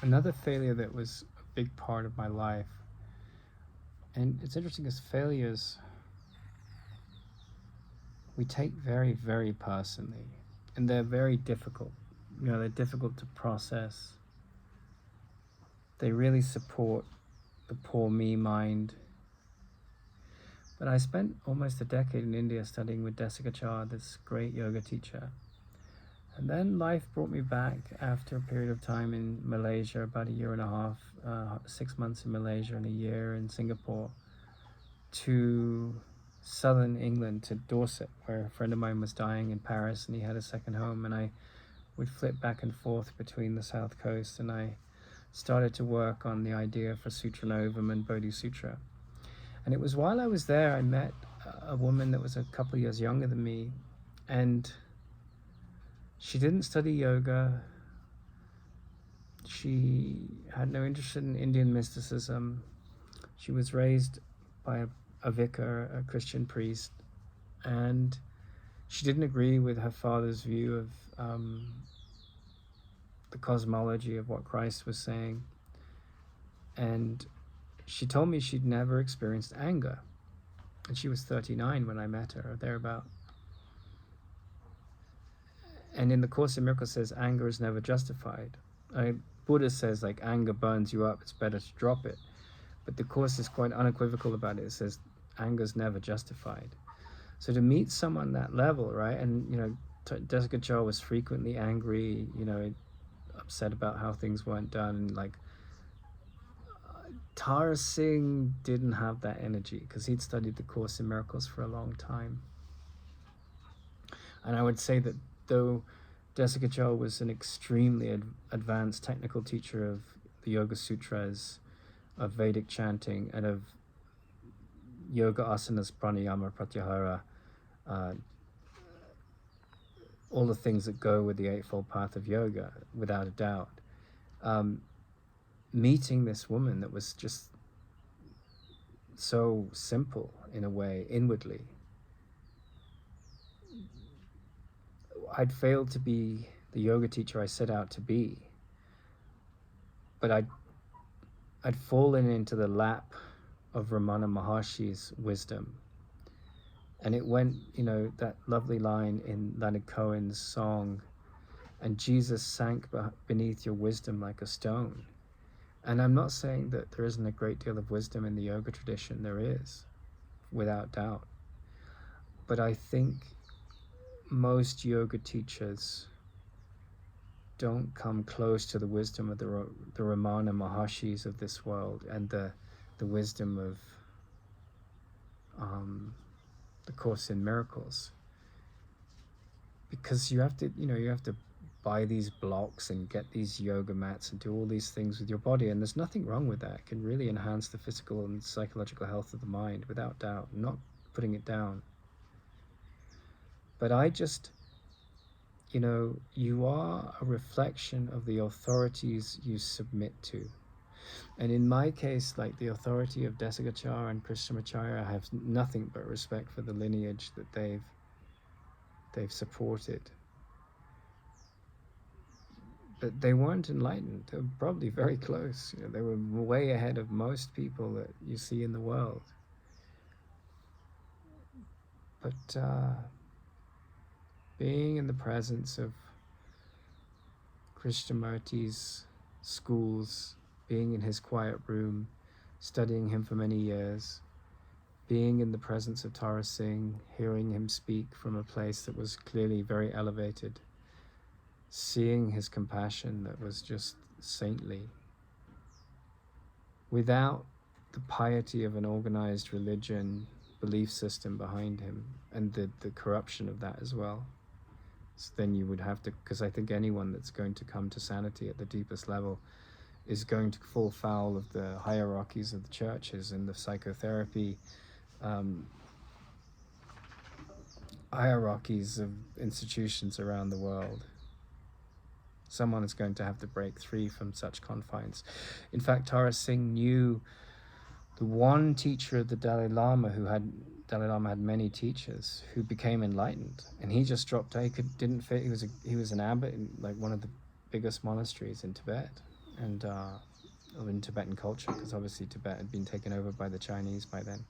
Another failure that was a big part of my life, and it's interesting because failures we take very, very personally, and they're very difficult. They're difficult to process. They really support the poor me mind. But I spent almost a decade in India studying with Desikachar, this great yoga teacher. And then life brought me back after a period of time in Malaysia, about a year and a half, 6 months in Malaysia and a year in Singapore, to southern England, to Dorset, where a friend of mine was dying in Paris and he had a second home. And I would flip back and forth between the south coast, and I started to work on the idea for Sutra Novum and Bodhi Sutra. And it was while I was there I met a woman that was a couple of years younger than me, and she didn't study yoga. She had no interest in Indian mysticism. She was raised by a vicar, a Christian priest, and she didn't agree with her father's view of the cosmology of what Christ was saying. And she told me she'd never experienced anger. And she was 39 when I met her, or thereabout. And in the Course in Miracles says anger is never justified. Buddha says like anger burns you up, it's better to drop it. But the Course is quite unequivocal about it. It says anger is never justified. So to meet someone that level, right? And Desikachar was frequently angry, upset about how things weren't done. Like Tara Singh didn't have that energy because he'd studied the Course in Miracles for a long time. And I would say that though Desikachar was an extremely advanced technical teacher of the Yoga Sutras, of Vedic chanting, and of yoga asanas, pranayama, pratyahara, all the things that go with the Eightfold Path of yoga, without a doubt. Meeting this woman that was just so simple in a way, inwardly, I'd failed to be the yoga teacher I set out to be, but I'd fallen into the lap of Ramana Maharshi's wisdom. And it went, that lovely line in Leonard Cohen's song, and Jesus sank beneath your wisdom like a stone. And I'm not saying that there isn't a great deal of wisdom in the yoga tradition. There is, without doubt. But I think most yoga teachers don't come close to the wisdom of the Ramana Maharshis of this world, and the wisdom of the Course in Miracles, because you have to buy these blocks and get these yoga mats and do all these things with your body, and there's nothing wrong with that. It can really enhance the physical and psychological health of the mind, without doubt. I'm not putting it down, but I just, you are a reflection of the authorities you submit to. And in my case, like the authority of Desikachar and Krishnamacharya, I have nothing but respect for the lineage that they've supported. But they weren't enlightened. They were probably very close. They were way ahead of most people that you see in the world. But being in the presence of Krishnamurti's schools, being in his quiet room, studying him for many years, being in the presence of Tara Singh, hearing him speak from a place that was clearly very elevated, seeing his compassion that was just saintly, without the piety of an organized religion, belief system behind him, and the corruption of that as well. So then you would have to, because I think anyone that's going to come to sanity at the deepest level is going to fall foul of the hierarchies of the churches and the psychotherapy hierarchies of institutions around the world. Someone is going to have to break free from such confines. In fact, Tara Singh knew the one teacher of the Dalai Lama Dalai Lama had many teachers who became enlightened, and he just dropped out. Didn't fit. He was an abbot in like one of the biggest monasteries in Tibet, and in Tibetan culture, because obviously Tibet had been taken over by the Chinese by then.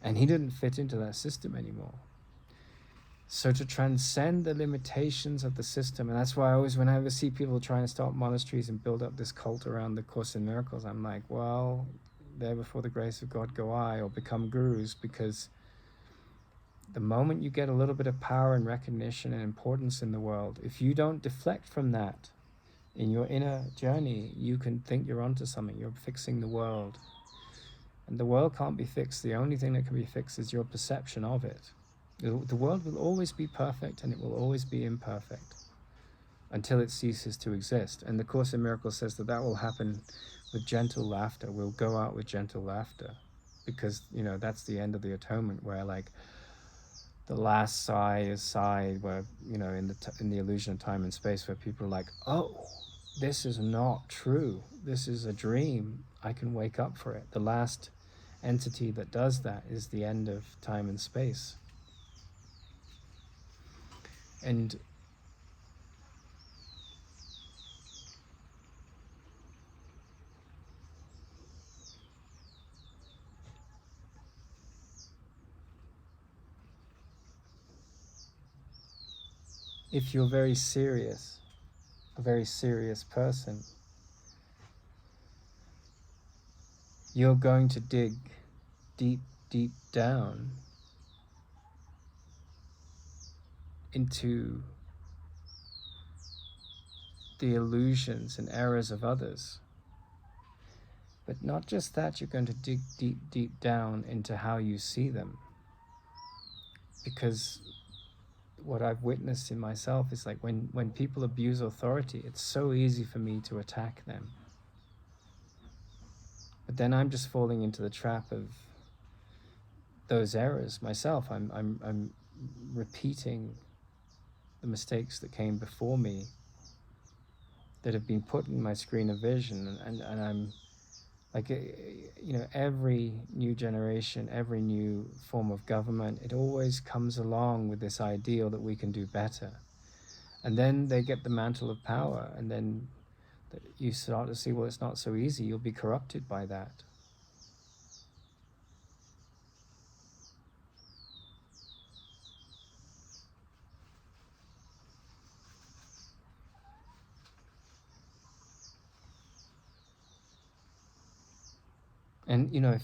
And he didn't fit into that system anymore. So to transcend the limitations of the system, and that's why I always, when I ever see people trying to start monasteries and build up this cult around the Course in Miracles, I'm like, well, there before the grace of God go I, or become gurus, because the moment you get a little bit of power and recognition and importance in the world, if you don't deflect from that in your inner journey, you can think you're onto something, you're fixing the world. And the world can't be fixed. The only thing that can be fixed is your perception of it. The world will always be perfect and it will always be imperfect until it ceases to exist. And the Course in Miracles says that that will happen with gentle laughter. We'll go out with gentle laughter, because, you know, that's the end of the atonement, where like the last sigh is sighed, where, you know, in the illusion of time and space, where people are like, oh, this is not true. This is a dream. I can wake up for it. The last entity that does that is the end of time and space. And if you're very serious, a very serious person, you're going to dig deep, deep down into the illusions and errors of others. But not just that, you're going to dig deep, deep down into how you see them. Because what I've witnessed in myself is like when people abuse authority, it's so easy for me to attack them. But then I'm just falling into the trap of those errors myself. I'm repeating the mistakes that came before me, that have been put in my screen of vision, and I'm like, you know, every new generation, every new form of government, it always comes along with this ideal that we can do better. And then they get the mantle of power, and then you start to see, well, it's not so easy. You'll be corrupted by that. And, you know, if,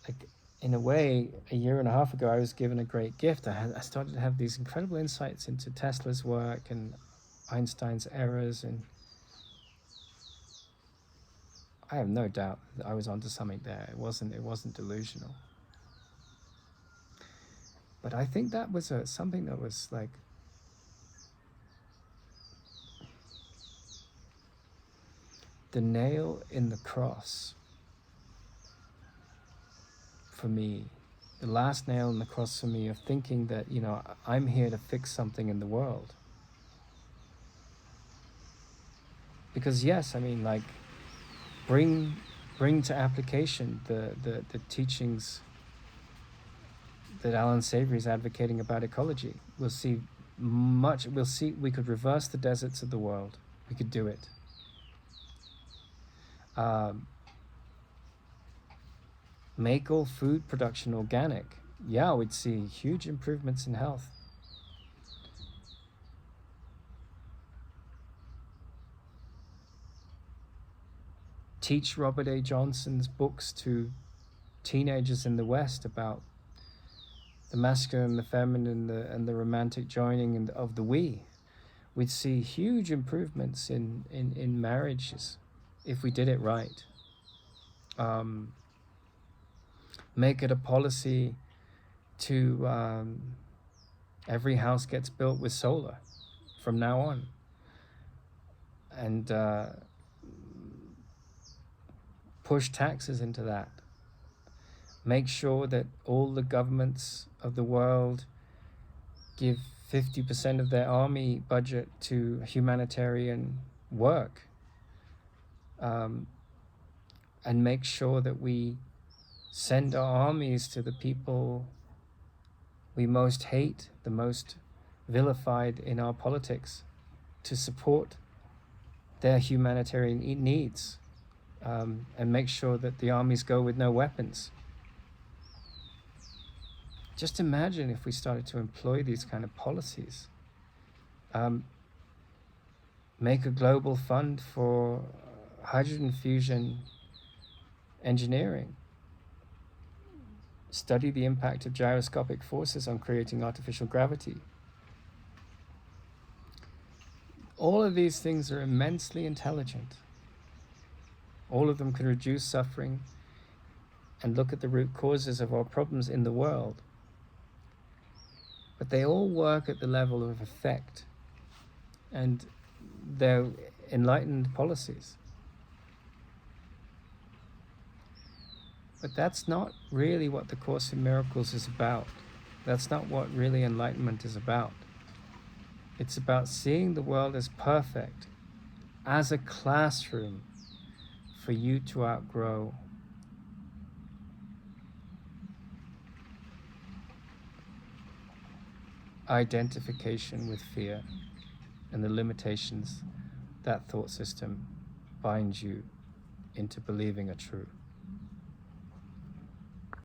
like, in a way, a year and a half ago, I was given a great gift. I started to have these incredible insights into Tesla's work and Einstein's errors, and I have no doubt that I was onto something there. It wasn't delusional. But I think that was something that was like, the nail in the cross for me, the last nail in the cross for me, of thinking that, you know, I'm here to fix something in the world. Because yes, I mean, like, bring to application the teachings that Alan Savory is advocating about ecology. We'll see we could reverse the deserts of the world. We could do it. Make all food production organic. Yeah, we'd see huge improvements in health. Teach Robert A. Johnson's books to teenagers in the West about the masculine, the feminine, and the romantic joining of the we. We'd see huge improvements in marriages if we did it right. Make it a policy to every house gets built with solar from now on, and push taxes into that. Make sure that all the governments of the world give 50% of their army budget to humanitarian work, and make sure that we send our armies to the people we most hate, the most vilified in our politics, to support their humanitarian needs, and make sure that the armies go with no weapons. Just imagine if we started to employ these kind of policies. Make a global fund for hydrogen fusion engineering. Study the impact of gyroscopic forces on creating artificial gravity. All of these things are immensely intelligent. All of them can reduce suffering and look at the root causes of our problems in the world. But they all work at the level of effect, and they're enlightened policies. But that's not really what the Course in Miracles is about. That's not what really enlightenment is about. It's about seeing the world as perfect, as a classroom for you to outgrow. Identification with fear and the limitations that thought system binds you into believing are true.